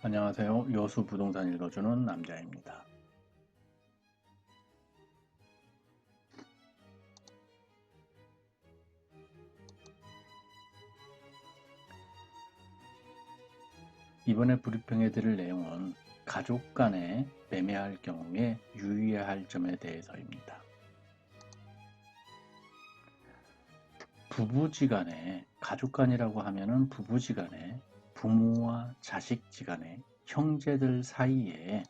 안녕하세요. 여수 부동산 읽어주는 남자입니다. 이번에 브리핑해 드릴 내용은 가족 간에 매매할 경우에 유의해야 할 점에 대해서입니다. 부부지간에, 가족간이라고 하면은 부부지간에, 부모와 자식지간에, 형제들 사이에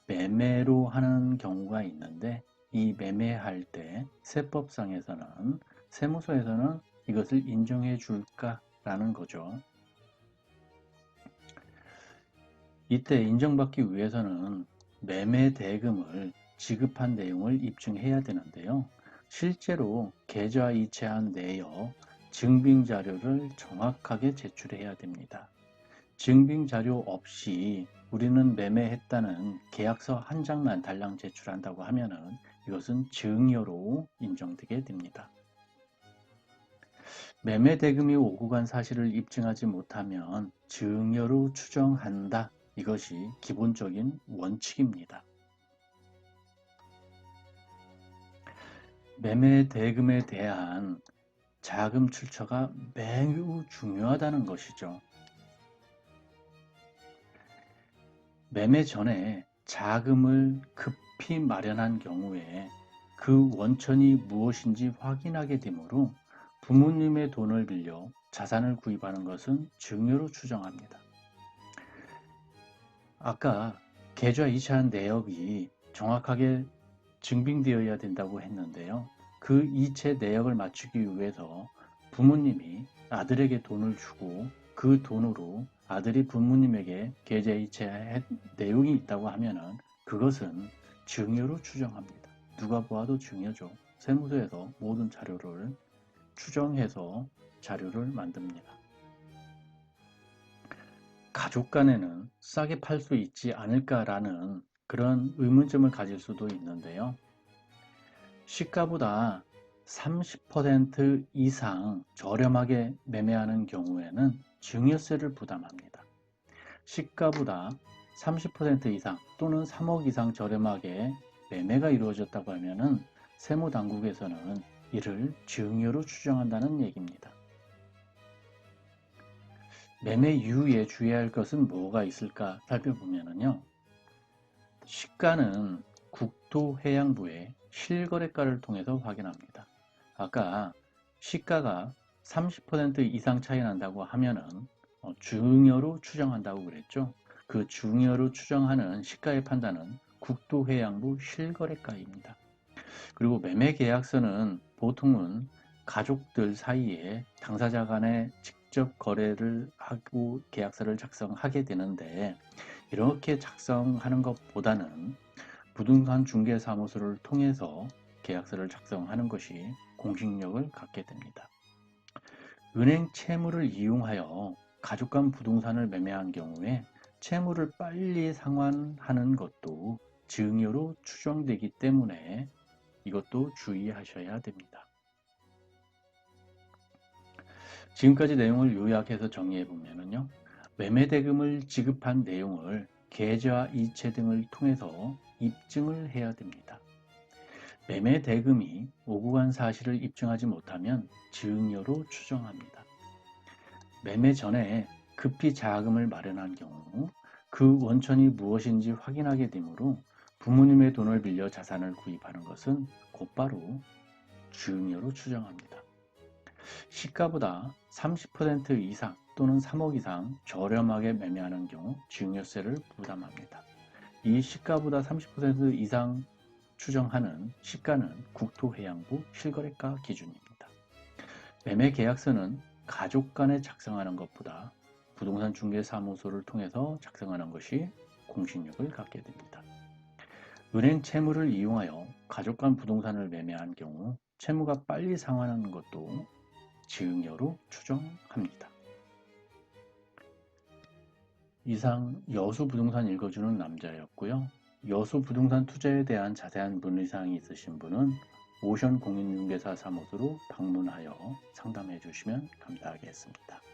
매매로 하는 경우가 있는데, 이 매매할 때 세법상에서는, 세무서에서는 이것을 인정해 줄까라는 거죠. 이때 인정받기 위해서는 매매 대금을 지급한 내용을 입증해야 되는데요. 실제로 계좌 이체한 내역, 증빙 자료를 정확하게 제출해야 됩니다. 증빙 자료 없이 우리는 매매했다는 계약서 한 장만 달랑 제출한다고 하면은 이것은 증여로 인정되게 됩니다. 매매 대금이 오고 간 사실을 입증하지 못하면 증여로 추정한다. 이것이 기본적인 원칙입니다. 매매 대금에 대한 자금 출처가 매우 중요하다는 것이죠. 매매 전에 자금을 급히 마련한 경우에 그 원천이 무엇인지 확인하게 되므로 부모님의 돈을 빌려 자산을 구입하는 것은 증여로 추정합니다. 아까 계좌 이체한 내역이 정확하게 증빙되어야 된다고 했는데요. 그 이체 내역을 맞추기 위해서 부모님이 아들에게 돈을 주고 그 돈으로 아들이 부모님에게 계좌 이체한 내용이 있다고 하면은 그것은 증여로 추정합니다. 누가 보아도 증여죠. 세무서에서 모든 자료를 추정해서 자료를 만듭니다. 가족 간에는 싸게 팔 수 있지 않을까라는 그런 의문점을 가질 수도 있는데요. 시가보다 30% 이상 저렴하게 매매하는 경우에는 증여세를 부담합니다. 시가보다 30% 이상 또는 3억 이상 저렴하게 매매가 이루어졌다고 하면은 세무당국에서는 이를 증여로 추정한다는 얘기입니다. 매매 이후에 주의해야 할 것은 뭐가 있을까 살펴보면요. 시가는 국토해양부의 실거래가를 통해서 확인합니다. 아까 시가가 30% 이상 차이 난다고 하면은 증여로 추정한다고 그랬죠. 그 증여로 추정하는 시가의 판단은 국토해양부 실거래가입니다. 그리고 매매 계약서는 보통은 가족들 사이에 당사자 간에 직접 거래를 하고 계약서를 작성하게 되는데 이렇게 작성하는 것보다는 부동산 중개사무소를 통해서 계약서를 작성하는 것이 공식력을 갖게 됩니다. 은행 채무를 이용하여 가족 간 부동산을 매매한 경우에 채무를 빨리 상환하는 것도 증여로 추정되기 때문에 이것도 주의하셔야 됩니다. 지금까지 내용을 요약해서 정리해 보면요. 매매 대금을 지급한 내용을 계좌 이체 등을 통해서 입증을 해야 됩니다. 매매 대금이 오고 간 사실을 입증하지 못하면 증여로 추정합니다. 매매 전에 급히 자금을 마련한 경우 그 원천이 무엇인지 확인하게 되므로 부모님의 돈을 빌려 자산을 구입하는 것은 곧바로 증여로 추정합니다. 시가보다 30% 이상 또는 3억 이상 저렴하게 매매하는 경우 증여세를 부담합니다. 이 시가보다 30% 이상 추정하는 시가는 국토해양부 실거래가 기준입니다. 매매 계약서는 가족 간에 작성하는 것보다 부동산 중개사무소를 통해서 작성하는 것이 공신력을 갖게 됩니다. 은행 채무를 이용하여 가족 간 부동산을 매매한 경우 채무가 빨리 상환하는 것도 증여로 추정합니다. 이상 여수 부동산 읽어주는 남자였고요. 여수 부동산 투자에 대한 자세한 문의사항이 있으신 분은 오션 공인중개사 사무소로 방문하여 상담해 주시면 감사하겠습니다.